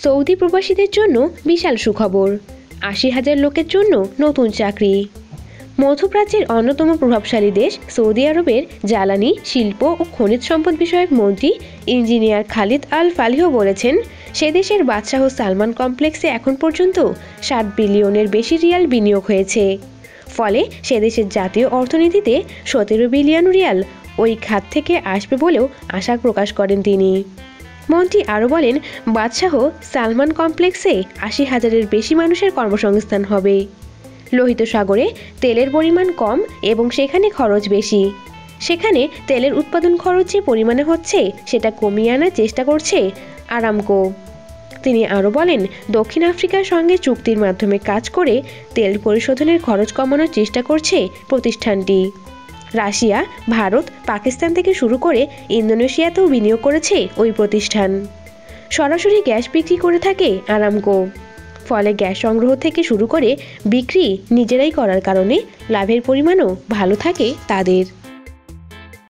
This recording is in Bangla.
সৌদি প্রবাসীদের জন্য বিশাল সুখবর, ৮০,০০০ লোকের জন্য নতুন চাকরি। মধ্যপ্রাচ্যের অন্যতম প্রভাবশালী দেশ সৌদি আরবের জ্বালানি, শিল্প ও খনিজ সম্পদ বিষয়ক মন্ত্রী ইঞ্জিনিয়ার খালিদ আল ফালিহ বলেছেন, সে দেশের বাদশাহ সালমান কমপ্লেক্সে এখন পর্যন্ত ৬০ বিলিয়নের বেশি রিয়াল বিনিয়োগ হয়েছে। ফলে সে দেশের জাতীয় অর্থনীতিতে ১৭ বিলিয়ন রিয়াল ওই খাত থেকে আসবে বলেও আশা প্রকাশ করেন তিনি। মন্ত্রী আরও বলেন, বাদশাহ সালমান কমপ্লেক্সে ৮০,০০০-এর বেশি মানুষের কর্মসংস্থান হবে। লোহিত সাগরে তেলের পরিমাণ কম এবং সেখানে খরচ বেশি। সেখানে তেলের উৎপাদন খরচ যে পরিমাণে হচ্ছে সেটা কমিয়ে আনার চেষ্টা করছে আরামকো। তিনি আরও বলেন, দক্ষিণ আফ্রিকার সঙ্গে চুক্তির মাধ্যমে কাজ করে তেল পরিশোধনের খরচ কমানোর চেষ্টা করছে প্রতিষ্ঠানটি। রাশিয়া, ভারত, পাকিস্তান থেকে শুরু করে ইন্দোনেশিয়াতেও বিনিয়োগ করেছে ওই প্রতিষ্ঠান। সরাসরি গ্যাস বিক্রি করে থাকে আরামকো। ফলে গ্যাস সংগ্রহ থেকে শুরু করে বিক্রি নিজেরাই করার কারণে লাভের পরিমাণও ভালো থাকে তাদের।